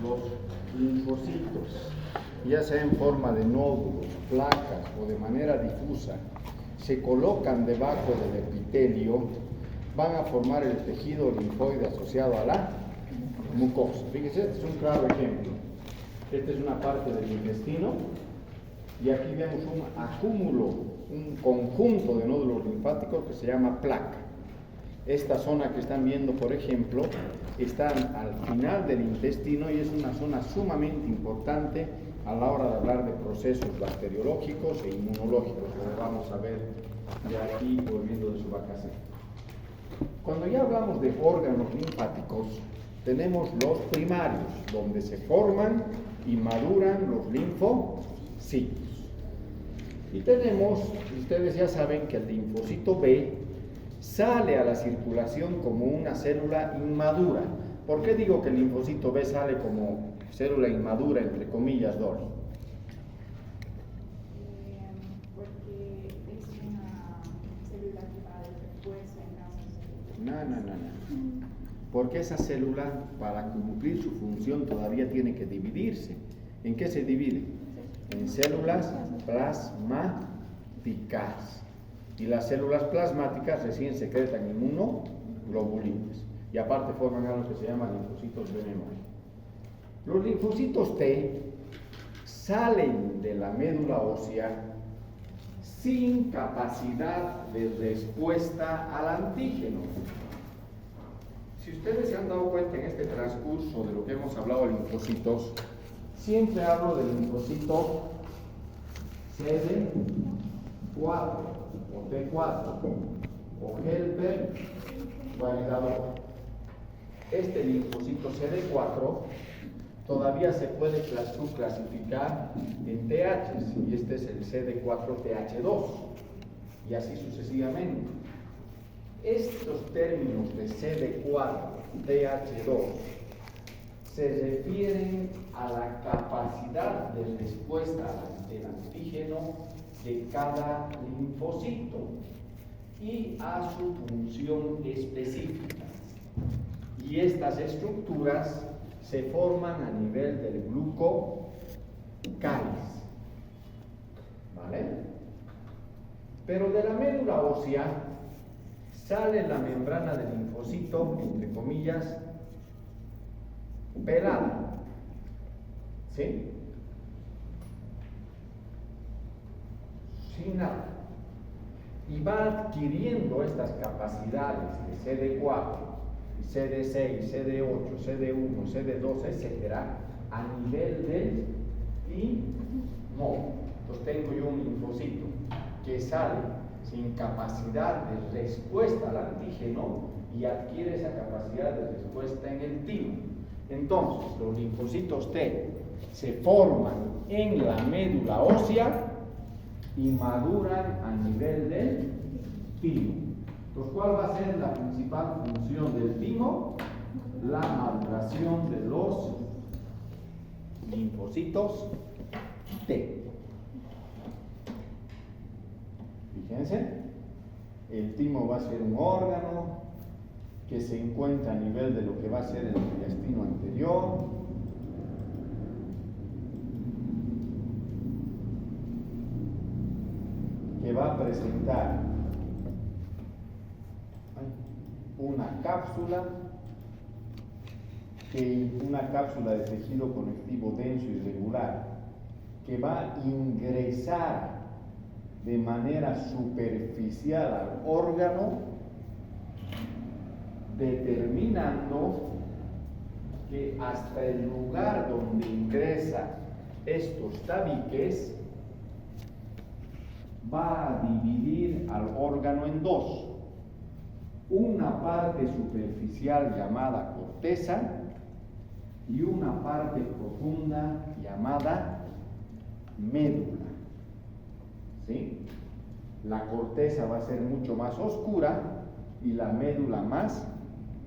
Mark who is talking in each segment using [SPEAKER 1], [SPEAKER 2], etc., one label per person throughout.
[SPEAKER 1] los linfocitos, ya sea en forma de nódulos, placas o de manera difusa, se colocan debajo del epitelio, van a formar el tejido linfoide asociado a la mucosa. Fíjense, este es un claro ejemplo. Esta es una parte del intestino y aquí vemos un acúmulo, un conjunto de nódulos linfáticos que se llama placa. Esta zona que están viendo, por ejemplo, está al final del intestino y es una zona sumamente importante a la hora de hablar de procesos bacteriológicos e inmunológicos, como vamos a ver de aquí volviendo de su vacación. Cuando ya hablamos de órganos linfáticos, tenemos los primarios, donde se forman y maduran los linfocitos. Y tenemos, ustedes ya saben que el linfocito B sale a la circulación como una célula inmadura. ¿Por qué digo que el linfocito B sale como célula inmadura, entre comillas, Dori?
[SPEAKER 2] Porque es una célula que va después en la
[SPEAKER 1] No. Porque esa célula, para cumplir su función, todavía tiene que dividirse. ¿En qué se divide? En células plasmáticas. Y las células plasmáticas recién secretan inmunoglobulinas. Y aparte forman algo que se llama linfocitos B memoria. Los linfocitos T salen de la médula ósea sin capacidad de respuesta al antígeno. Si ustedes se han dado cuenta en este transcurso de lo que hemos hablado de linfocitos, siempre hablo del linfocito CD4 o T4 o helper o ayudador. Este linfocito CD4 todavía se puede clasificar en THs y este es el CD4-TH2 y así sucesivamente. Estos términos de CD4-TH2 se refieren a la capacidad de respuesta al antígeno de cada linfocito y a su función específica. Y estas estructuras se forman a nivel del glucocáliz. ¿Vale? Pero de la médula ósea sale la membrana del linfocito, entre comillas, pelada. ¿Sí? Sin nada. Y va adquiriendo estas capacidades de CD4, CD6, CD8, CD1, CD2, etcétera, a nivel del timo. Entonces tengo yo un linfocito que sale sin capacidad de respuesta al antígeno y adquiere esa capacidad de respuesta en el timo. Entonces, los linfocitos T se forman en la médula ósea y maduran a nivel del timo. Entonces, ¿cuál va a ser la principal función del timo? La maduración de los linfocitos T. Fíjense, el timo va a ser un órgano que se encuentra a nivel de lo que va a ser el mediastino anterior. Que va a presentar una cápsula de tejido conectivo denso y regular que va a ingresar de manera superficial al órgano, determinando que hasta el lugar donde ingresa estos tabiques va a dividir al órgano en dos: una parte superficial llamada corteza y una parte profunda llamada médula. ¿Sí? La corteza va a ser mucho más oscura y la médula más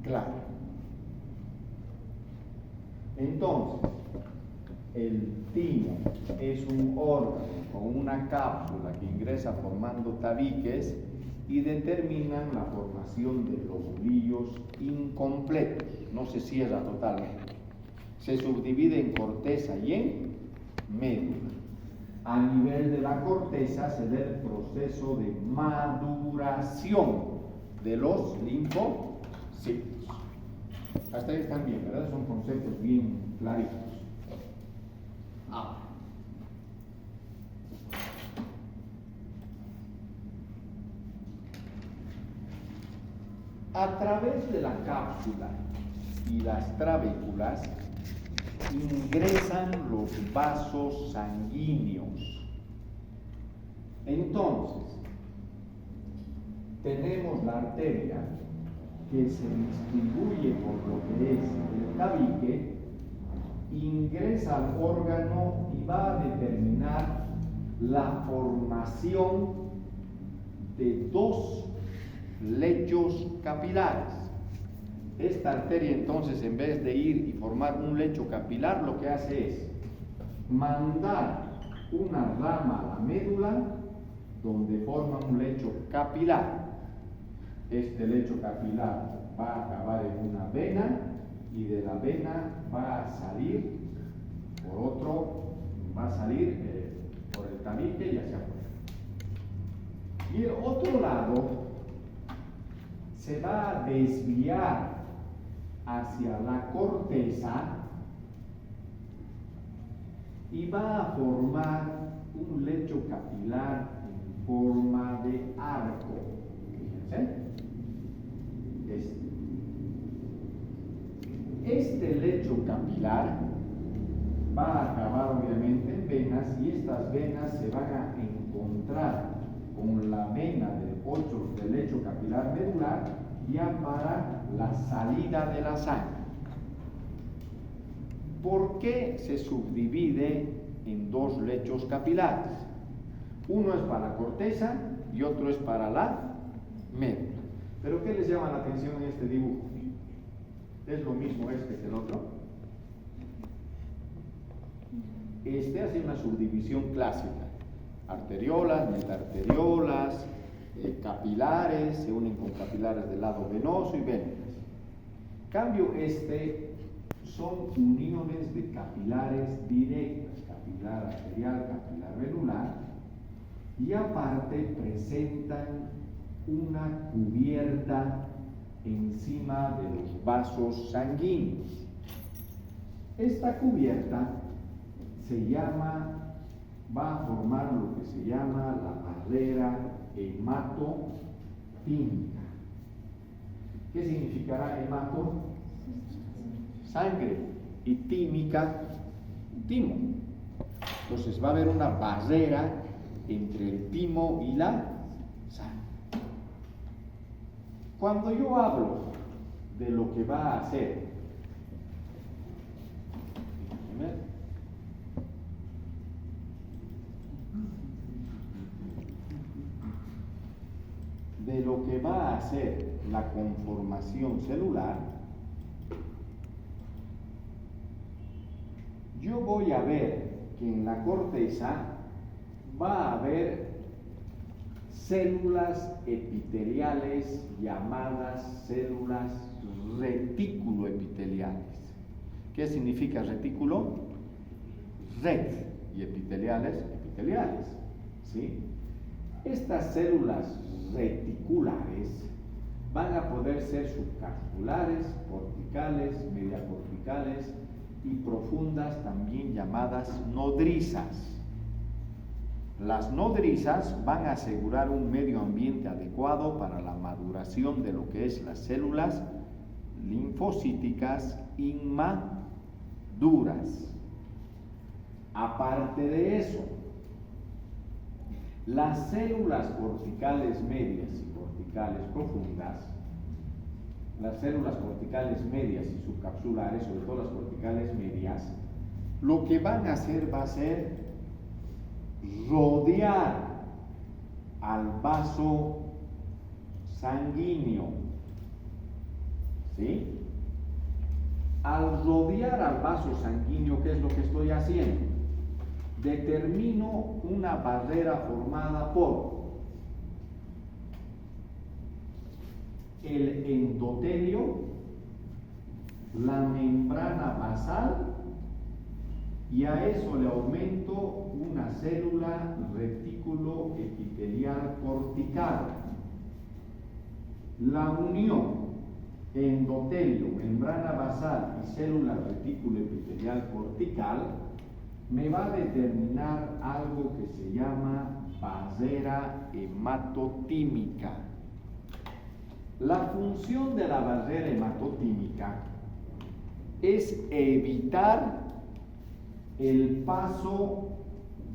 [SPEAKER 1] clara. Entonces, el timo es un órgano con una cápsula que ingresa formando tabiques y determinan la formación de globulillos incompletos, no se cierra totalmente. Se subdivide en corteza y en médula. A nivel de la corteza se da el proceso de maduración de los linfocitos. Hasta ahí están bien, ¿verdad? Son conceptos bien claritos. Ahora, a través de la cápsula y las trabéculas ingresan los vasos sanguíneos. Entonces, tenemos la arteria que se distribuye por lo que es el tabique, ingresa al órgano y va a determinar la formación de dos lechos capilares. Esta arteria entonces, en vez de ir y formar un lecho capilar, lo que hace es mandar una rama a la médula donde forma un lecho capilar. Este lecho capilar va a acabar en una vena y de la vena va a salir por el tabique y hacia afuera. Y el otro lado se va a desviar hacia la corteza y va a formar un lecho capilar en forma de arco. Fíjense. Este lecho capilar va a acabar obviamente en venas y estas venas se van a encontrar con la vena del lecho capilar medular ya para la salida de la sangre. ¿Por qué se subdivide en dos lechos capilares? Uno es para la corteza y otro es para la médula. ¿Pero qué les llama la atención en este dibujo? ¿Es lo mismo este que el otro? Este hace una subdivisión clásica. Arteriolas, metarteriolas, capilares, se unen con capilares del lado venoso y venas. Cambio este son uniones de capilares directas, capilar arterial, capilar venular, y aparte presentan una cubierta encima de los vasos sanguíneos. Esta cubierta va a formar lo que se llama la barrera hematotímica. ¿Qué significará hemato? Sangre, y tímica, timo. Entonces va a haber una barrera entre el timo y la sangre. Cuando yo hablo de lo que va a hacer, la conformación celular, yo voy a ver que en la corteza va a haber células epiteliales llamadas células retículoepiteliales. ¿Qué significa retículo? Red, y epiteliales, ¿sí? Estas células reticulares van a poder ser subcapsulares, corticales, mediacorticales y profundas, también llamadas nodrizas. Las nodrizas van a asegurar un medio ambiente adecuado para la maduración de lo que es las células linfocíticas inmaduras. Aparte de eso, las células corticales medias y corticales profundas, las células corticales medias y subcapsulares, sobre todo las corticales medias, lo que van a hacer va a ser rodear al vaso sanguíneo, ¿sí? Al rodear al vaso sanguíneo, ¿qué es lo que estoy haciendo? Determino una barrera formada por el endotelio la membrana basal y a eso le aumento una célula retículo epitelial cortical. La unión endotelio, membrana basal y célula retículo epitelial cortical me va a determinar algo que se llama barrera hematotímica. La función de la barrera hematotímica es evitar el paso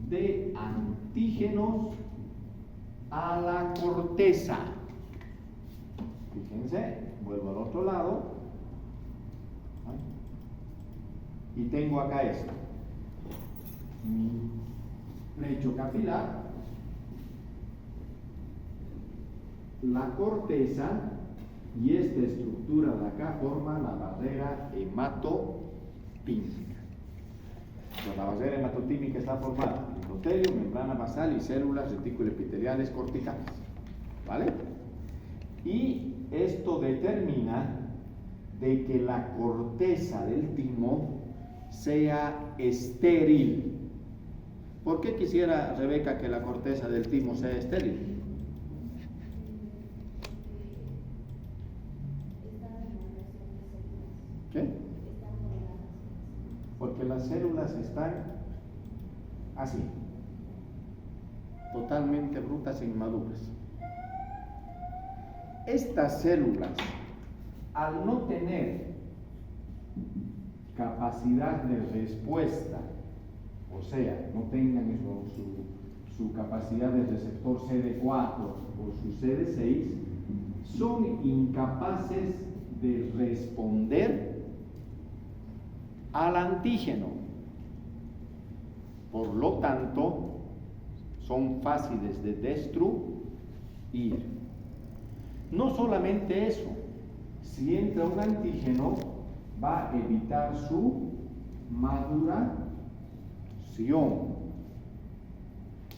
[SPEAKER 1] de antígenos a la corteza. Fíjense, vuelvo al otro lado y tengo acá esto, mi lecho capilar, la corteza, y esta estructura de acá forma la barrera hematotímica. Entonces, la barrera hematotímica está formada por endotelio, membrana basal y células reticuloepiteliales corticales, ¿vale? Y esto determina de que la corteza del timo sea estéril. ¿Por qué quisiera Rebeca que la corteza del timo sea estéril? ¿Qué? Porque las células están así, totalmente brutas e inmaduras. Estas células, al no tener capacidad de respuesta, o sea, no tengan su capacidad de receptor CD4 o su CD6, son incapaces de responder al antígeno. Por lo tanto, son fáciles de destruir. No solamente eso, si entra un antígeno, va a evitar su maduración.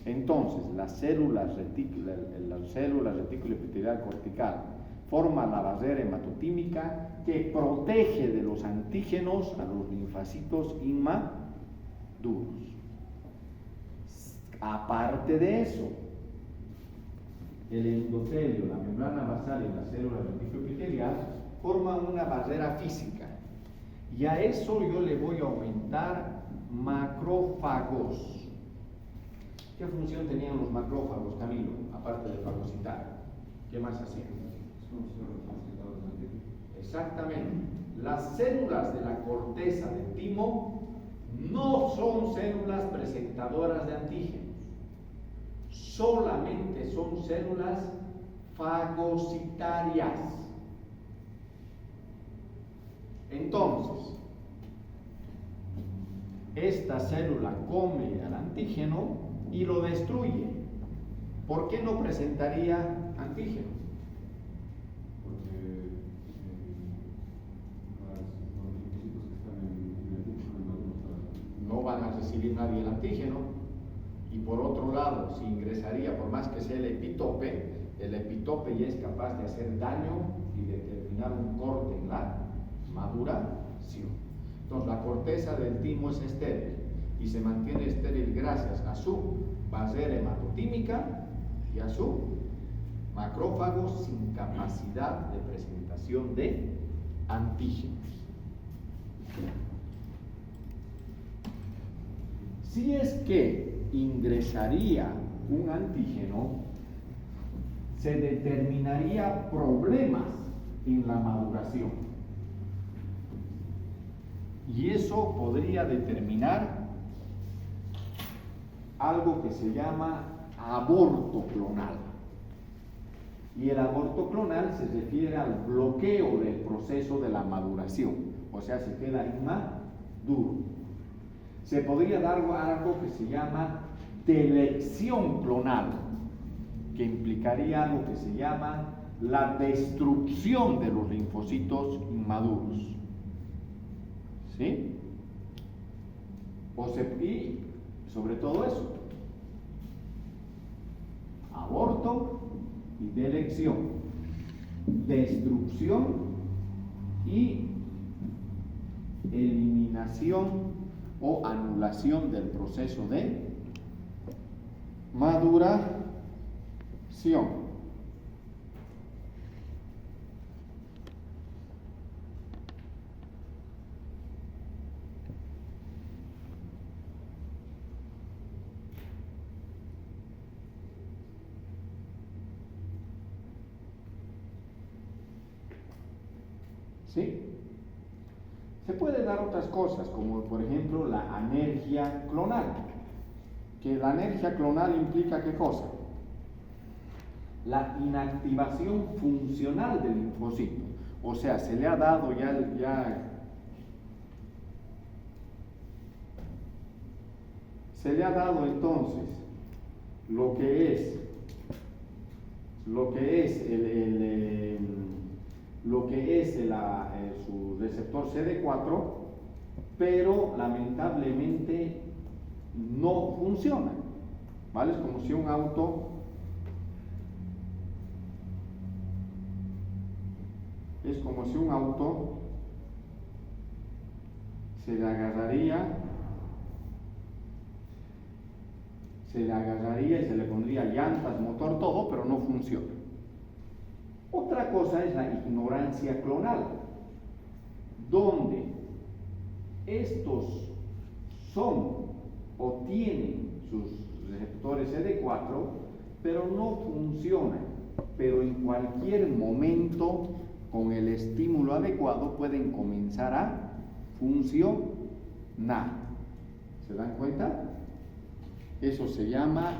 [SPEAKER 1] Entonces, la célula retículo epitelial cortical forma la barrera hematotímica que protege de los antígenos a los linfocitos inmaduros. Aparte de eso, el endotelio, la membrana basal y la célula retículo epitelial forman una barrera física, y a eso yo le voy a aumentar macrófagos. ¿Qué función tenían los macrófagos, Camilo, aparte de fagocitar? ¿Qué más hacían? Exactamente. Las células de la corteza del timo no son células presentadoras de antígenos, solamente son células fagocitarias. Entonces, esta célula come al antígeno y lo destruye. ¿Por qué no presentaría antígeno?
[SPEAKER 3] Porque los linfocitos que están en el músculo
[SPEAKER 1] No van a recibir nadie el antígeno. Y por otro lado, si ingresaría, por más que sea el epitope ya es capaz de hacer daño y determinar un corte en la maduración. Entonces, la corteza del timo es estéril y se mantiene estéril gracias a su barrera hematotímica y a su macrófagos sin capacidad de presentación de antígenos. Si es que ingresaría un antígeno, se determinaría problemas en la maduración. Y eso podría determinar algo que se llama aborto clonal. Y el aborto clonal se refiere al bloqueo del proceso de la maduración, o sea, se queda inmaduro. Se podría dar algo que se llama delección clonal, que implicaría algo que se llama la destrucción de los linfocitos inmaduros. ¿Sí? Y sobre todo eso, aborto y delección, destrucción y eliminación o anulación del proceso de maduración. ¿Sí? Se puede dar otras cosas, como por ejemplo la anergia clonal. Que la anergia clonal implica ¿qué cosa? La inactivación funcional del linfocito. O sea, se le ha dado se le ha dado entonces lo que es su receptor CD4, pero lamentablemente no funciona, ¿vale? Es como si un auto se le agarraría y se le pondría llantas, motor, todo, pero no funciona. Otra cosa es la ignorancia clonal, donde estos son o tienen sus receptores CD4, pero no funcionan, pero en cualquier momento con el estímulo adecuado pueden comenzar a funcionar. ¿Se dan cuenta? Eso se llama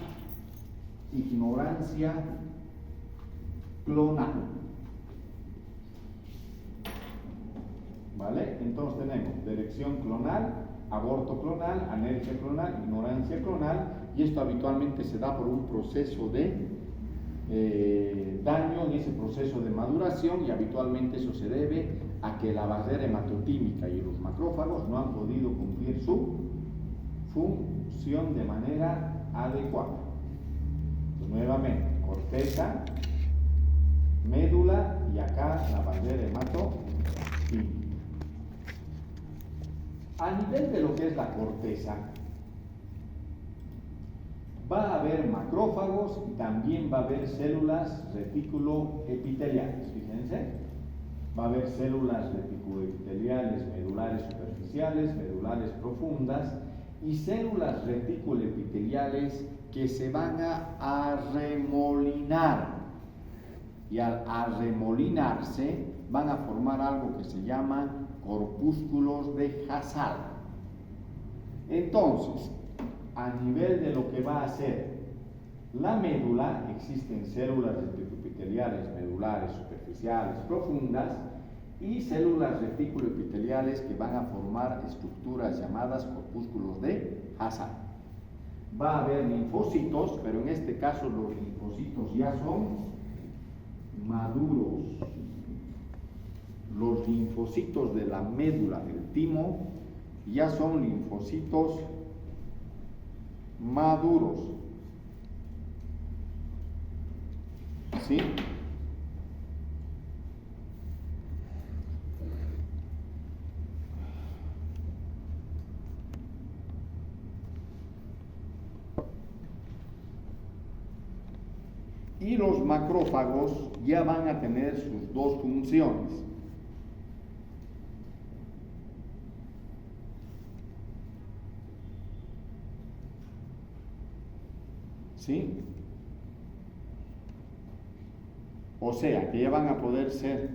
[SPEAKER 1] ignorancia clonal. ¿Vale? Entonces tenemos dirección clonal, aborto clonal, anergia clonal, ignorancia clonal, y esto habitualmente se da por un proceso de daño en ese proceso de maduración, y habitualmente eso se debe a que la barrera hematotímica y los macrófagos no han podido cumplir su función de manera adecuada. Entonces, nuevamente, corteza, médula y acá la barrera hematotímica. A nivel de lo que es la corteza, va a haber macrófagos y también va a haber células reticuloepiteliales. Fíjense, va a haber células reticuloepiteliales medulares superficiales, medulares profundas y células reticuloepiteliales que se van a arremolinar. Y al arremolinarse van a formar algo que se llama corpúsculos de Hasal. Entonces, a nivel de lo que va a ser la médula, existen células reticuloepiteliales medulares superficiales profundas y células reticuloepiteliales que van a formar estructuras llamadas corpúsculos de Hasal. Va a haber linfocitos, pero en este caso los linfocitos ya son maduros. Los linfocitos de la médula del timo ya son linfocitos maduros. ¿Sí? Y los macrófagos ya van a tener sus dos funciones. ¿Sí? O sea, que ya van a poder ser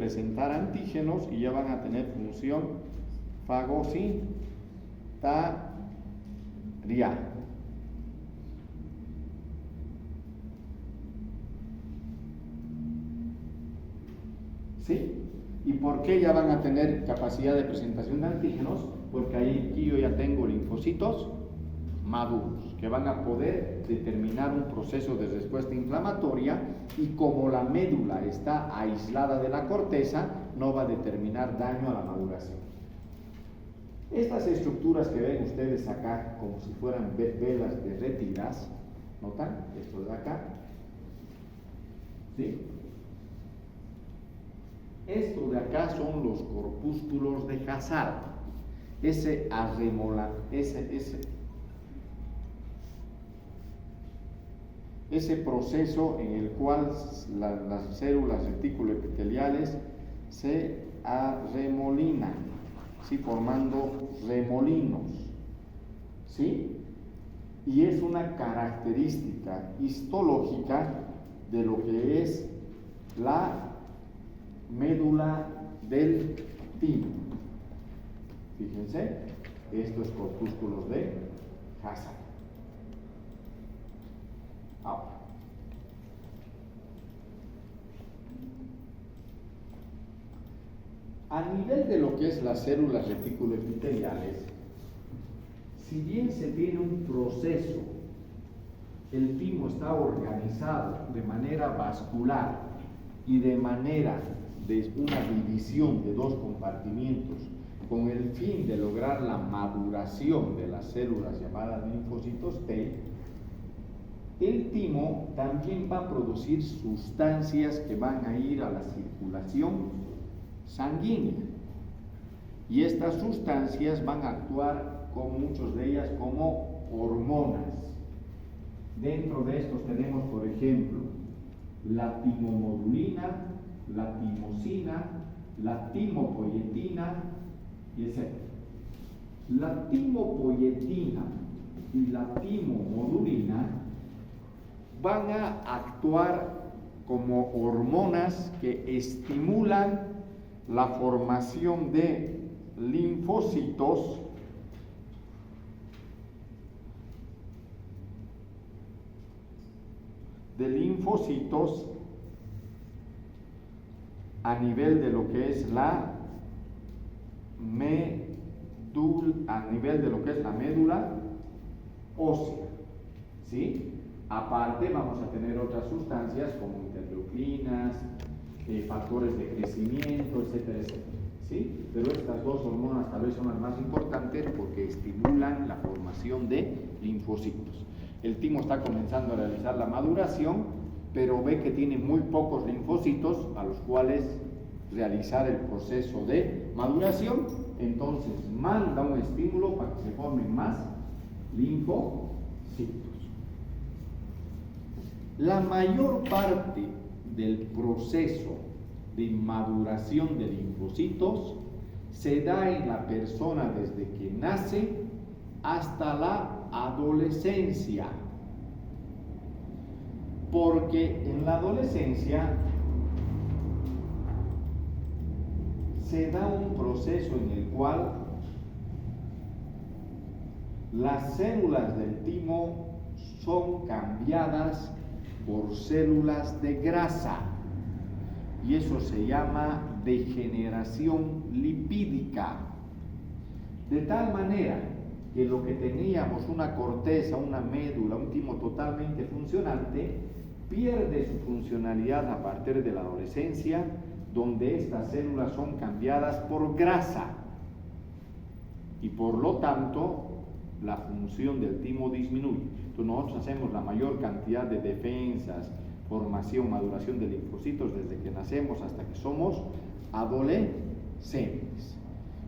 [SPEAKER 1] presentar antígenos y ya van a tener función fagocitaria. ¿Sí? ¿Y por qué ya van a tener capacidad de presentación de antígenos? Porque aquí yo ya tengo linfocitos maduros que van a poder determinar un proceso de respuesta inflamatoria, y como la médula está aislada de la corteza, no va a determinar daño a la maduración. Estas estructuras que ven ustedes acá, como si fueran velas derretidas, ¿notan? Esto de acá, ¿sí? Esto de acá son los corpúsculos de Hazard. Ese proceso en el cual las células reticuloepiteliales se arremolinan, ¿sí? Formando remolinos, ¿sí? Y es una característica histológica de lo que es la médula del timo. Fíjense, estos corpúsculos de Hazard. Ahora, a nivel de lo que es las células reticuloepiteliales, si bien se tiene un proceso, el timo está organizado de manera vascular y de manera de una división de dos compartimientos con el fin de lograr la maduración de las células llamadas linfocitos T, el timo también va a producir sustancias que van a ir a la circulación sanguínea. Y estas sustancias van a actuar, con muchas de ellas, como hormonas. Dentro de estos tenemos, por ejemplo, la timomodulina, la timosina, la timopoietina y etc. La timopoietina y la timomodulina van a actuar como hormonas que estimulan la formación de linfocitos a nivel de lo que es la médula ósea, ¿sí? Aparte vamos a tener otras sustancias como interleuquinas, factores de crecimiento, etcétera, etcétera, ¿sí? Pero estas dos hormonas tal vez son las más importantes porque estimulan la formación de linfocitos. El timo está comenzando a realizar la maduración, pero ve que tiene muy pocos linfocitos a los cuales realizar el proceso de maduración, entonces manda un estímulo para que se formen más linfocitos. La mayor parte del proceso de maduración de linfocitos se da en la persona desde que nace hasta la adolescencia, porque en la adolescencia se da un proceso en el cual las células del timo son cambiadas por células de grasa y eso se llama degeneración lipídica, de tal manera que lo que teníamos, una corteza, una médula, un timo totalmente funcionante, pierde su funcionalidad a partir de la adolescencia, donde estas células son cambiadas por grasa y por lo tanto la función del timo disminuye. Entonces nosotros hacemos la mayor cantidad de defensas, formación, maduración de linfocitos desde que nacemos hasta que somos adolescentes.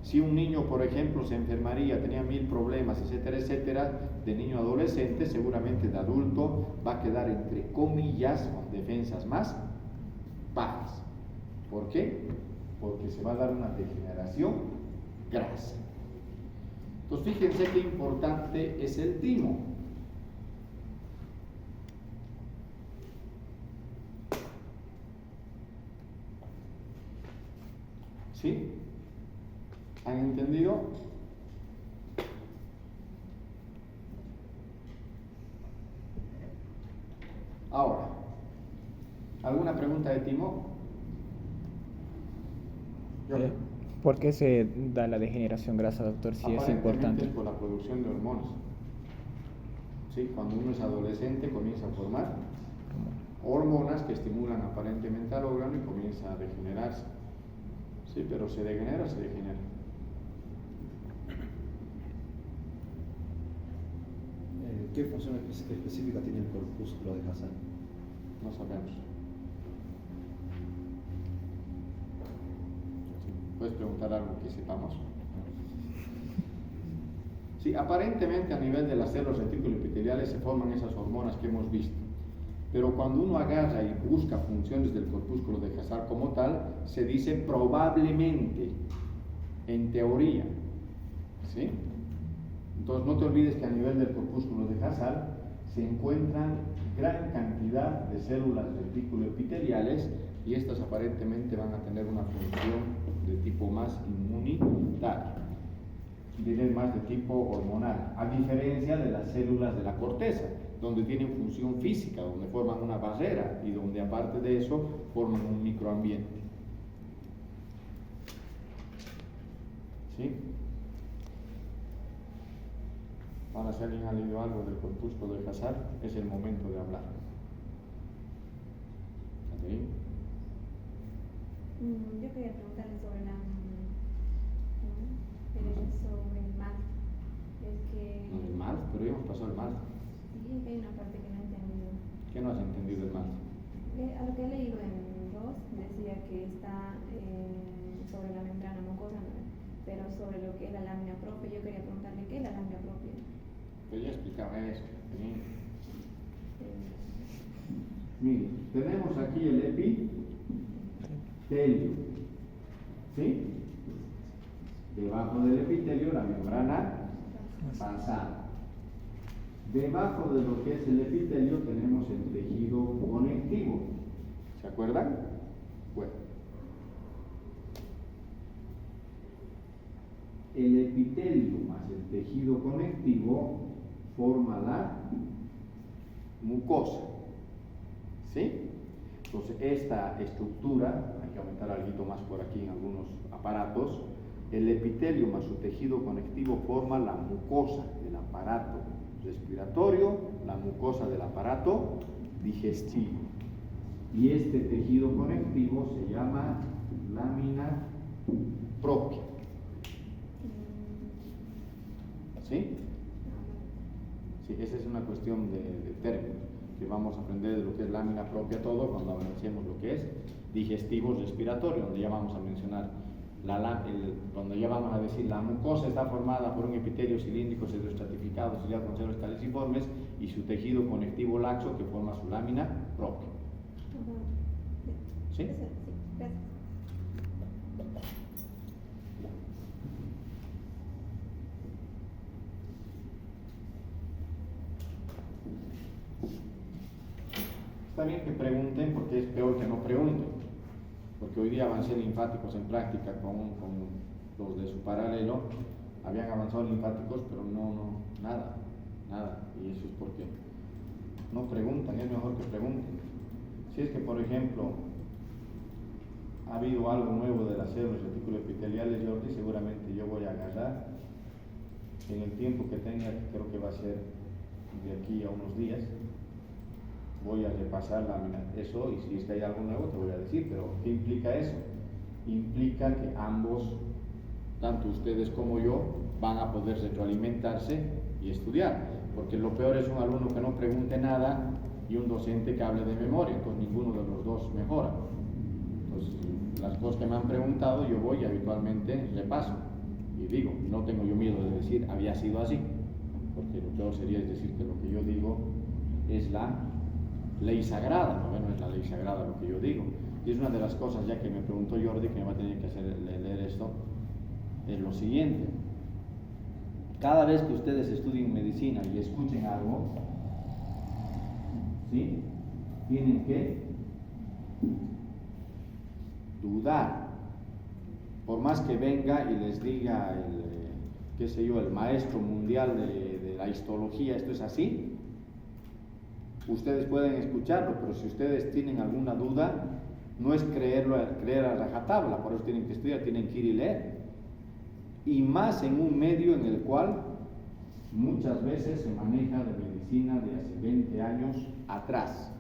[SPEAKER 1] Si un niño, por ejemplo, se enfermaría, tenía 1000 problemas, etcétera, etcétera, de niño a adolescente, seguramente de adulto va a quedar entre comillas con defensas más bajas. ¿Por qué? Porque se va a dar una degeneración grasa. Entonces fíjense qué importante es el timo. ¿Sí? ¿Han entendido? Ahora, ¿alguna pregunta de timo?
[SPEAKER 4] ¿Por qué se da la degeneración grasa, doctor? Si es importante.
[SPEAKER 1] Es por la producción de hormonas. ¿Sí? Cuando uno es adolescente comienza a formar hormonas que estimulan aparentemente al órgano y comienza a degenerarse. Sí, pero se degenera, se degenera.
[SPEAKER 5] ¿Qué función específica tiene el corpúsculo de Hassan?
[SPEAKER 1] No sabemos. ¿Puedes preguntar algo que sepamos? Sí, aparentemente a nivel de las células reticuloepiteliales se forman esas hormonas que hemos visto. Pero cuando uno agarra y busca funciones del corpúsculo de Hassan como tal, se dice probablemente, en teoría. ¿Sí? Entonces no te olvides que a nivel del corpúsculo de Hassan se encuentran gran cantidad de células reticuloepiteliales y estas aparentemente van a tener una función de tipo más inmunitario, diré más de tipo hormonal, a diferencia de las células de la corteza, donde tienen función física, donde forman una barrera y donde aparte de eso forman un microambiente. ¿Sí? Ahora, si alguien ha leído algo del corpúsculo de Hassan, es el momento de hablar. ¿Sí?
[SPEAKER 2] Yo quería preguntarle sobre sobre el mal. Es que...
[SPEAKER 1] El mal, pero ya hemos pasado el mal.
[SPEAKER 2] Sí, hay una parte que no he entendido.
[SPEAKER 1] ¿Qué no has entendido del mal?
[SPEAKER 2] A lo que he leído en Ross decía que está sobre la membrana mucosa, ¿no? Pero sobre lo que es la lámina propia, yo quería preguntarle qué es la lámina propia.
[SPEAKER 1] Pero ya explicaba eso. Mire, tenemos aquí el epitelio, ¿sí? Debajo del epitelio la membrana basal. Debajo de lo que es el epitelio tenemos el tejido conectivo. ¿Se acuerdan? Bueno. El epitelio más el tejido conectivo forma la mucosa. ¿Sí? Entonces, esta estructura, hay que aumentar algo más por aquí en algunos aparatos, el epitelio más su tejido conectivo forma la mucosa del aparato respiratorio, la mucosa del aparato digestivo. Y este tejido conectivo se llama lámina propia. ¿Sí? Sí, esa es una cuestión de términos, que vamos a aprender de lo que es lámina propia todo cuando avancemos lo que es digestivo respiratorio, donde ya vamos a mencionar, donde ya vamos a decir la mucosa está formada por un epitelio cilíndrico pseudoestratificado, ciliado con células caliciformes y su tejido conectivo laxo que forma su lámina propia. ¿Sí?
[SPEAKER 2] Sí, gracias.
[SPEAKER 1] Está bien que pregunten porque es peor que no pregunten, porque hoy día avancé linfáticos en práctica con los de su paralelo, habían avanzado linfáticos pero nada, y eso es porque no preguntan, es mejor que pregunten. Si es que por ejemplo ha habido algo nuevo de las células reticuloepiteliales, Jordi, seguramente yo voy a agarrar en el tiempo que tenga, que creo que va a ser de aquí a unos días, voy a repasar eso y si es que hay algo nuevo te voy a decir, pero ¿qué implica eso? Implica que ambos, tanto ustedes como yo, van a poder retroalimentarse y estudiar, porque lo peor es un alumno que no pregunte nada y un docente que hable de memoria, entonces ninguno de los dos mejora. Entonces, las cosas que me han preguntado yo voy y habitualmente repaso y digo, no tengo yo miedo de decir había sido así, porque lo peor sería decir que lo que yo digo es la ley sagrada, no es la ley sagrada lo que yo digo. Y es una de las cosas, ya que me preguntó Jordi, que me va a tener que hacer leer esto, es lo siguiente. Cada vez que ustedes estudien medicina y escuchen algo, ¿sí? Tienen que dudar. Por más que venga y les diga el maestro mundial de la histología, esto es así, ustedes pueden escucharlo, pero si ustedes tienen alguna duda, no es creer a rajatabla, por eso tienen que estudiar, tienen que ir y leer. Y más en un medio en el cual muchas veces se maneja de medicina de hace 20 años atrás.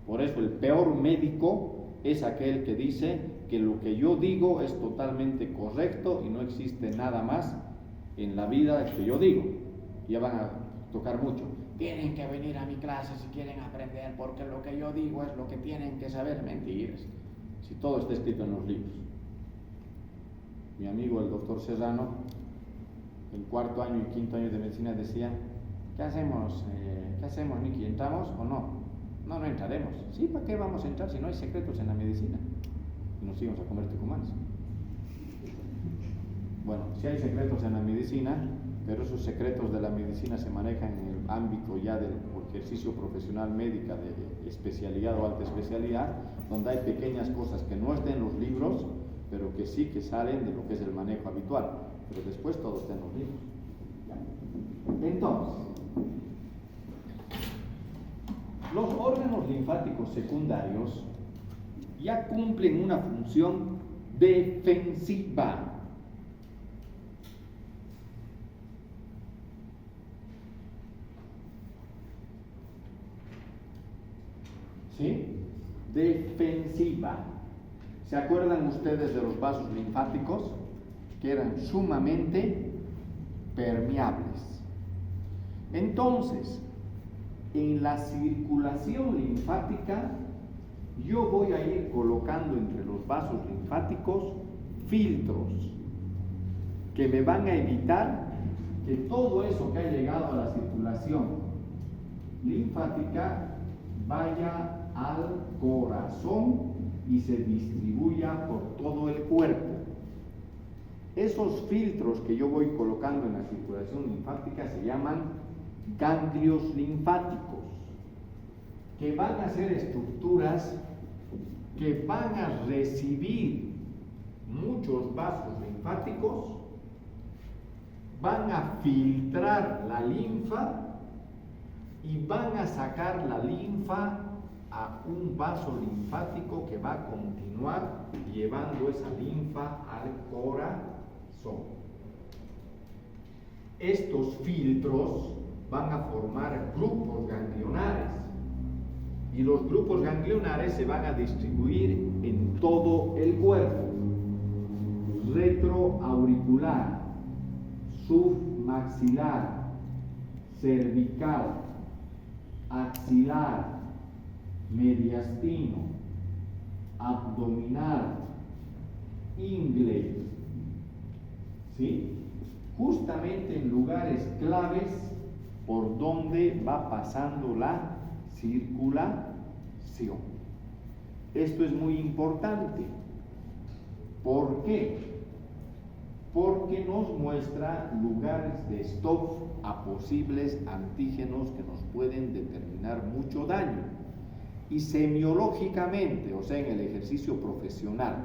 [SPEAKER 1] Por eso el peor médico es aquel que dice que lo que yo digo es totalmente correcto y no existe nada más en la vida que yo digo. Ya van a tocar mucho. Tienen que venir a mi clase si quieren aprender, porque lo que yo digo es lo que tienen que saber. Mentiras. Si todo está escrito en los libros. Mi amigo el doctor Serrano, el cuarto año y quinto año de medicina, decía: ¿qué hacemos, Miki? ¿Entramos o no? No, no entraremos. Sí, ¿para qué vamos a entrar si no hay secretos en la medicina? Y nos íbamos a comer tucumanes. Bueno, sí hay secretos en la medicina, pero esos secretos de la medicina se manejan en el ámbito ya del ejercicio profesional médica de especialidad o alta especialidad, donde hay pequeñas cosas que no están en los libros, pero que sí que salen de lo que es el manejo habitual. Pero después todo está en los libros. Entonces, los órganos linfáticos secundarios ya cumplen una función defensiva. ¿Sí? Defensiva. ¿Se acuerdan ustedes de los vasos linfáticos? Que eran sumamente permeables. Entonces, en la circulación linfática, yo voy a ir colocando entre los vasos linfáticos filtros que me van a evitar que todo eso que ha llegado a la circulación linfática vaya al corazón y se distribuya por todo el cuerpo. Esos filtros que yo voy colocando en la circulación linfática se llaman ganglios linfáticos, que van a ser estructuras que van a recibir muchos vasos linfáticos, van a filtrar la linfa y van a sacar la linfa a un vaso linfático que va a continuar llevando esa linfa al corazón. Estos filtros van a formar grupos ganglionares y los grupos ganglionares se van a distribuir en todo el cuerpo: retroauricular, submaxilar, cervical, axilar, mediastino, abdominal, ingle, ¿sí? Justamente en lugares claves por donde va pasando la circulación. Esto es muy importante. ¿Por qué? Porque nos muestra lugares de stop a posibles antígenos que nos pueden determinar mucho daño. Y semiológicamente, o sea, en el ejercicio profesional,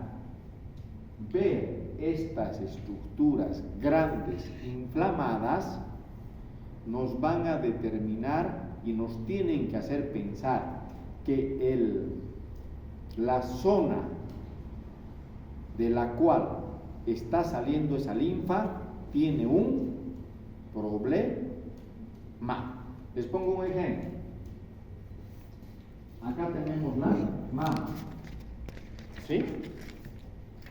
[SPEAKER 1] ver estas estructuras grandes inflamadas nos van a determinar y nos tienen que hacer pensar que la zona de la cual está saliendo esa linfa tiene un problema. Les pongo un ejemplo. Acá tenemos la mama, ¿sí?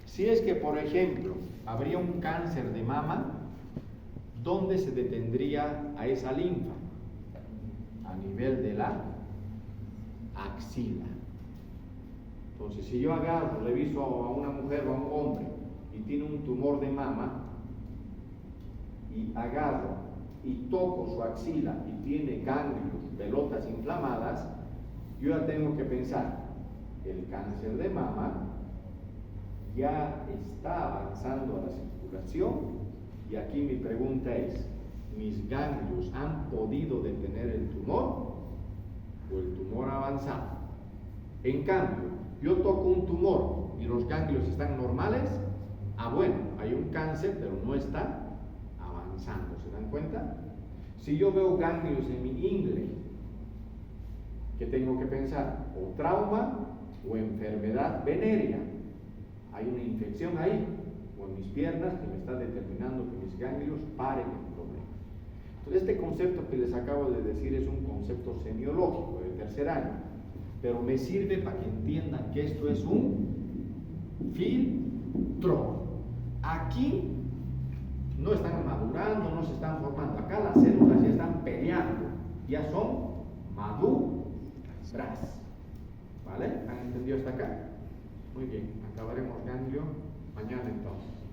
[SPEAKER 1] Si es que, por ejemplo, habría un cáncer de mama, ¿dónde se detendría a esa linfa? A nivel de la axila. Entonces, si yo agarro, reviso a una mujer o a un hombre y tiene un tumor de mama, y agarro y toco su axila y tiene ganglios, pelotas inflamadas, yo ya tengo que pensar, el cáncer de mama ya está avanzando a la circulación, y aquí mi pregunta es: ¿mis ganglios han podido detener el tumor o el tumor ha avanzado? En cambio, yo toco un tumor y los ganglios están normales, bueno, hay un cáncer, pero no está avanzando. ¿Se dan cuenta? Si yo veo ganglios en mi ingle, ¿qué tengo que pensar? O trauma o enfermedad venérea. Hay una infección ahí, o en mis piernas, que me está determinando que mis ganglios paren el problema. Entonces, este concepto que les acabo de decir es un concepto semiológico de tercer año, pero me sirve para que entiendan que esto es un filtro. Aquí no están madurando, no se están formando. Acá las células ya están peleando.
[SPEAKER 6] ya son maduras. ¿Vale? ¿Han entendido hasta acá? Muy bien, acabaremos ganglio mañana entonces.